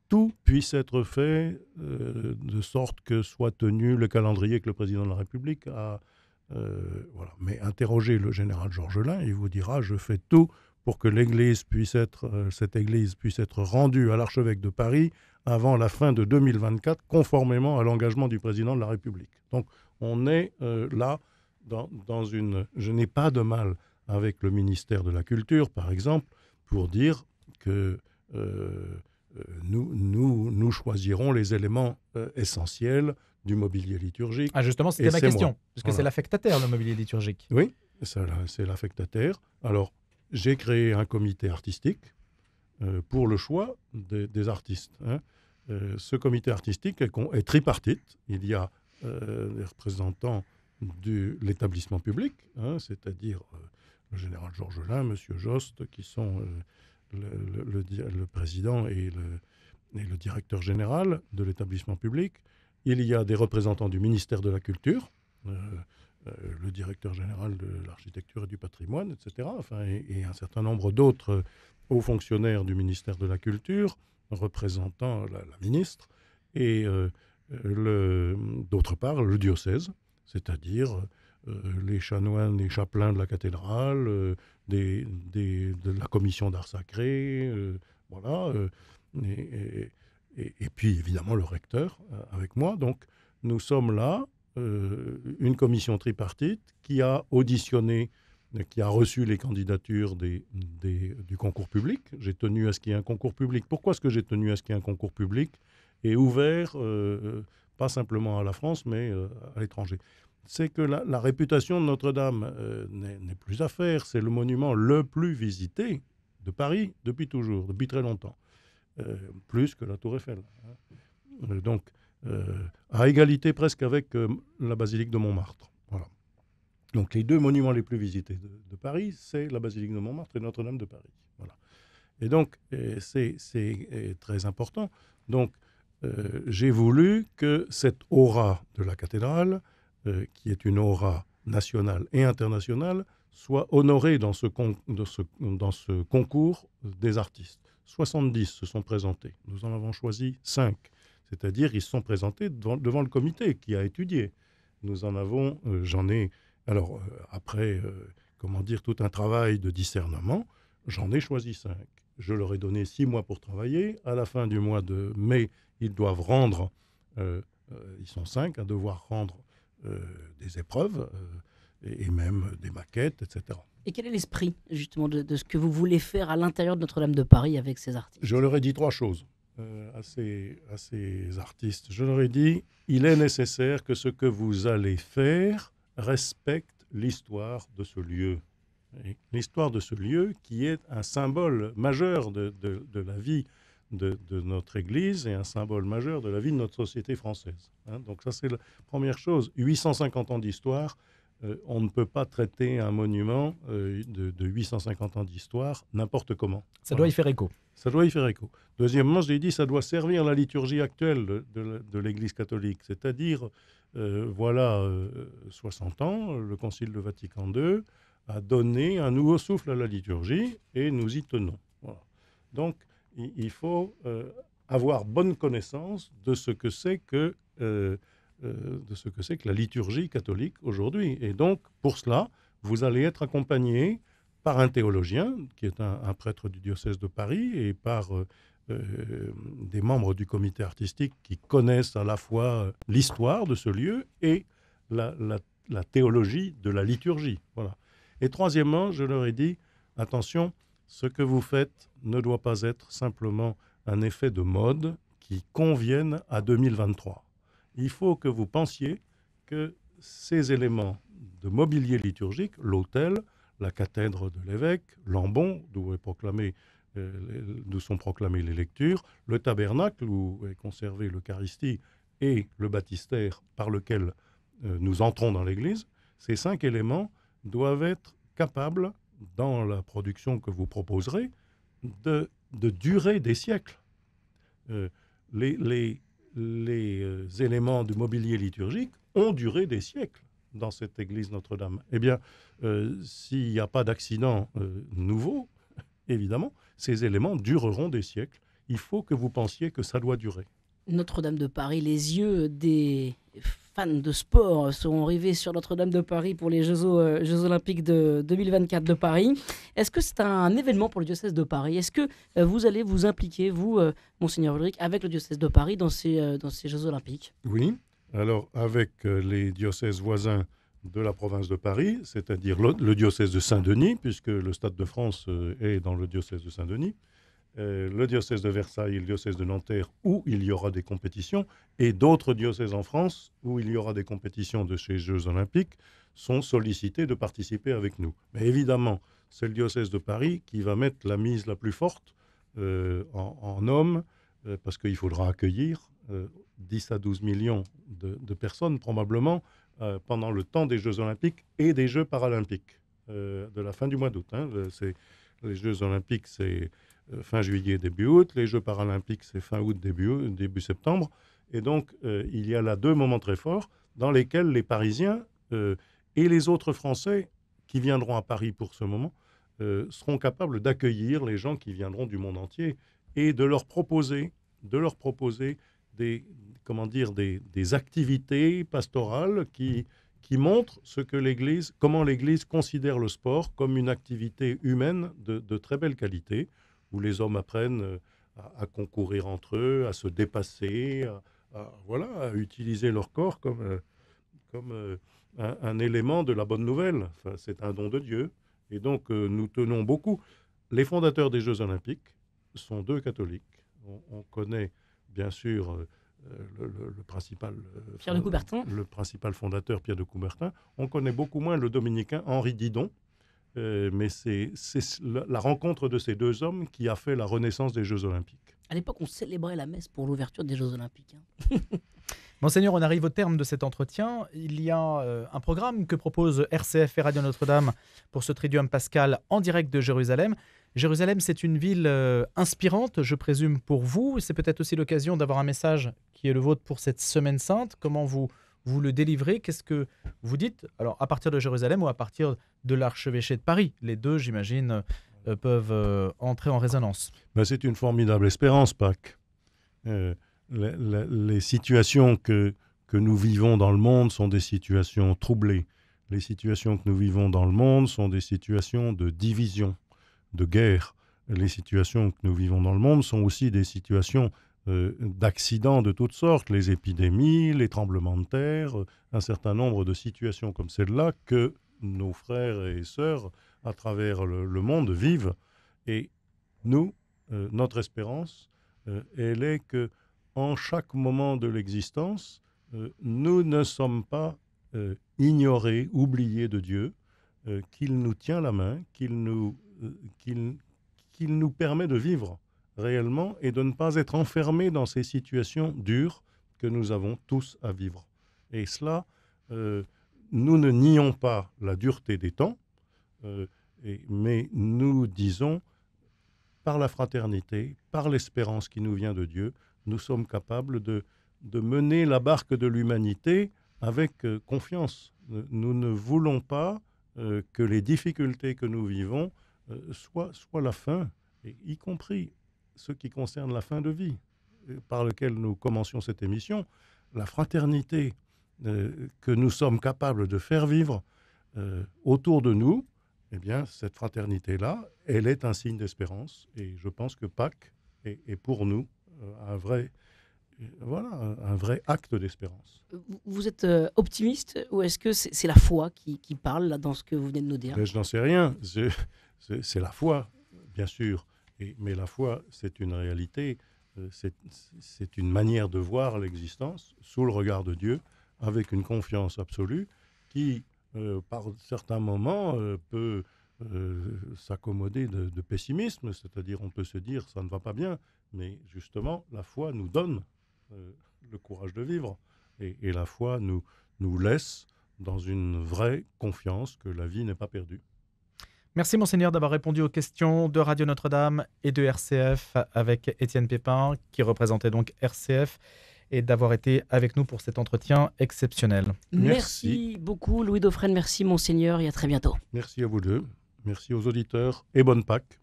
tout puisse être fait de sorte que soit tenu le calendrier que le président de la République a. Voilà. Mais interrogez le général Georges Lain, il vous dira « je fais tout pour que cette église puisse être rendue à l'archevêque de Paris avant la fin de 2024, conformément à l'engagement du président de la République. » Donc on est là dans une... Je n'ai pas de mal avec le ministère de la Culture, par exemple, pour dire que nous choisirons les éléments essentiels du mobilier liturgique. Ah justement, c'était ma question, parce que voilà. C'est l'affectataire, le mobilier liturgique. Oui, c'est l'affectataire. Alors, j'ai créé un comité artistique pour le choix des artistes. Ce comité artistique est tripartite. Il y a des représentants de l'établissement public, c'est-à-dire le général Georges Lain, M. Jost, qui sont le président et le directeur général de l'établissement public. Il y a des représentants du ministère de la Culture, le directeur général de l'architecture et du patrimoine, etc. Et un certain nombre d'autres hauts fonctionnaires du ministère de la Culture, représentant la ministre, et d'autre part le diocèse, c'est-à-dire les chanoines et chapelains de la cathédrale, de la commission d'art sacré, voilà, et puis évidemment le recteur avec moi. Donc nous sommes là, une commission tripartite qui a auditionné, qui a reçu les candidatures du concours public. J'ai tenu à ce qu'il y ait un concours public. Pourquoi est-ce que j'ai tenu à ce qu'il y ait un concours public et ouvert, pas simplement à la France, mais à l'étranger? C'est que la réputation de Notre-Dame n'est plus à faire. C'est le monument le plus visité de Paris depuis toujours, depuis très longtemps. Plus que la Tour Eiffel. Donc, à égalité presque avec la basilique de Montmartre. Voilà. Donc, les deux monuments les plus visités de Paris, c'est la basilique de Montmartre et Notre-Dame de Paris. Voilà. Et donc, c'est très important. Donc, j'ai voulu que cette aura de la cathédrale, qui est une aura nationale et internationale, soit honorée dans ce concours des artistes. 70 se sont présentés. Nous en avons choisi 5. C'est-à-dire, ils se sont présentés devant le comité qui a étudié. Nous en avons, après, tout un travail de discernement, j'en ai choisi 5. Je leur ai donné 6 mois pour travailler. À la fin du mois de mai, ils doivent rendre, ils sont 5 à devoir rendre des épreuves et même des maquettes, etc. Et quel est l'esprit, justement, de ce que vous voulez faire à l'intérieur de Notre-Dame de Paris avec ces artistes? Je leur ai dit 3 choses à ces artistes. Je leur ai dit, il est nécessaire que ce que vous allez faire respecte l'histoire de ce lieu. L'histoire de ce lieu qui est un symbole majeur de la vie de notre Église et un symbole majeur de la vie de notre société française. Donc ça, c'est la première chose. 850 ans d'histoire. On ne peut pas traiter un monument de 850 ans d'histoire n'importe comment. Ça doit y faire écho. Ça doit y faire écho. Deuxièmement, j'ai dit ça doit servir la liturgie actuelle de l'Église catholique. C'est-à-dire, 60 ans, le Concile de Vatican II a donné un nouveau souffle à la liturgie et nous y tenons. Voilà. Donc, il faut avoir bonne connaissance de ce que c'est que la liturgie catholique aujourd'hui. Et donc, pour cela, vous allez être accompagné par un théologien, qui est un prêtre du diocèse de Paris, et par des membres du comité artistique qui connaissent à la fois l'histoire de ce lieu et la théologie de la liturgie. Voilà. Et troisièmement, je leur ai dit, attention, ce que vous faites ne doit pas être simplement un effet de mode qui convienne à 2023. Il faut que vous pensiez que ces éléments de mobilier liturgique, l'autel, la cathèdre de l'évêque, l'ambon, d'où sont proclamées les lectures, le tabernacle, où est conservée l'Eucharistie, et le baptistère par lequel nous entrons dans l'Église, ces 5 éléments doivent être capables, dans la production que vous proposerez, de durer des siècles. Les éléments du mobilier liturgique ont duré des siècles dans cette église Notre-Dame. Eh bien, s'il n'y a pas d'accident nouveau, évidemment, ces éléments dureront des siècles. Il faut que vous pensiez que ça doit durer. Notre-Dame de Paris, les yeux des fans de sport seront rivés sur Notre-Dame de Paris pour les Jeux Olympiques de 2024 de Paris. Est-ce que c'est un événement pour le diocèse de Paris? Est-ce que vous allez vous impliquer, vous, Monseigneur Ulrich, avec le diocèse de Paris dans ces Jeux Olympiques? Oui, alors avec les diocèses voisins de la province de Paris, c'est-à-dire le diocèse de Saint-Denis, puisque le Stade de France est dans le diocèse de Saint-Denis, le diocèse de Versailles et le diocèse de Nanterre, où il y aura des compétitions, et d'autres diocèses en France, où il y aura des compétitions de ces Jeux Olympiques, sont sollicités de participer avec nous. Mais évidemment, c'est le diocèse de Paris qui va mettre la mise la plus forte en hommes, parce qu'il faudra accueillir 10 à 12 millions de personnes probablement pendant le temps des Jeux Olympiques et des Jeux Paralympiques de la fin du mois d'août. Les Jeux Olympiques, c'est fin juillet, début août. Les Jeux Paralympiques, c'est fin août, début septembre. Et donc, il y a là 2 moments très forts dans lesquels les Parisiens et les autres Français qui viendront à Paris pour ce moment seront capables d'accueillir les gens qui viendront du monde entier et de leur proposer des activités pastorales qui montrent comment l'Église considère le sport comme une activité humaine de très belle qualité, où les hommes apprennent à concourir entre eux, à se dépasser, à utiliser leur corps comme un élément de la bonne nouvelle. Enfin, c'est un don de Dieu. Et donc, nous tenons beaucoup. Les fondateurs des Jeux Olympiques sont 2 catholiques. On connaît, bien sûr, le principal, Pierre de Coubertin. Le principal fondateur, Pierre de Coubertin. On connaît beaucoup moins le dominicain Henri Didon. Mais c'est la rencontre de ces 2 hommes qui a fait la renaissance des Jeux Olympiques. À l'époque, on célébrait la messe pour l'ouverture des Jeux Olympiques. Monseigneur, on arrive au terme de cet entretien. Il y a un programme que propose RCF et Radio Notre-Dame pour ce Triduum Pascal en direct de Jérusalem. Jérusalem, c'est une ville inspirante, je présume, pour vous. C'est peut-être aussi l'occasion d'avoir un message qui est le vôtre pour cette Semaine Sainte. Comment vous le délivrez? Qu'est-ce que vous dites? Alors, à partir de Jérusalem ou à partir de l'archevêché de Paris? Les 2, j'imagine, peuvent entrer en résonance. C'est une formidable espérance, Pâques. Les situations que nous vivons dans le monde sont des situations troublées. Les situations que nous vivons dans le monde sont des situations de division, de guerre. Les situations que nous vivons dans le monde sont aussi des situations d'accidents de toutes sortes, les épidémies, les tremblements de terre, un certain nombre de situations comme celle-là que nos frères et sœurs à travers le monde vivent. Et nous, notre espérance, elle est que en chaque moment de l'existence, nous ne sommes pas ignorés, oubliés de Dieu, qu'il nous tient la main, qu'il nous permet de vivre réellement et de ne pas être enfermés dans ces situations dures que nous avons tous à vivre. Et cela, nous ne nions pas la dureté des temps, mais nous disons, par la fraternité, par l'espérance qui nous vient de Dieu, nous sommes capables de mener la barque de l'humanité avec confiance. Nous ne voulons pas que les difficultés que nous vivons soient la fin, y compris ce qui concerne la fin de vie, par lequel nous commencions cette émission. La fraternité que nous sommes capables de faire vivre autour de nous, eh bien, cette fraternité-là, elle est un signe d'espérance. Et je pense que Pâques est pour nous un vrai acte d'espérance. Vous êtes optimiste ou est-ce que c'est la foi qui parle là, dans ce que vous venez de nous dire? Mais je n'en sais rien. C'est la foi, bien sûr. Mais la foi, c'est une réalité. C'est une manière de voir l'existence sous le regard de Dieu, avec une confiance absolue qui, par certains moments, peut s'accommoder de pessimisme, c'est-à-dire on peut se dire ça ne va pas bien, mais justement la foi nous donne le courage de vivre et la foi nous laisse dans une vraie confiance que la vie n'est pas perdue. Merci Monseigneur d'avoir répondu aux questions de Radio Notre-Dame et de RCF avec Étienne Pépin qui représentait donc RCF et d'avoir été avec nous pour cet entretien exceptionnel. Merci beaucoup Louis Dauphren, merci Monseigneur et à très bientôt. Merci à vous deux, merci aux auditeurs et bonne Pâques.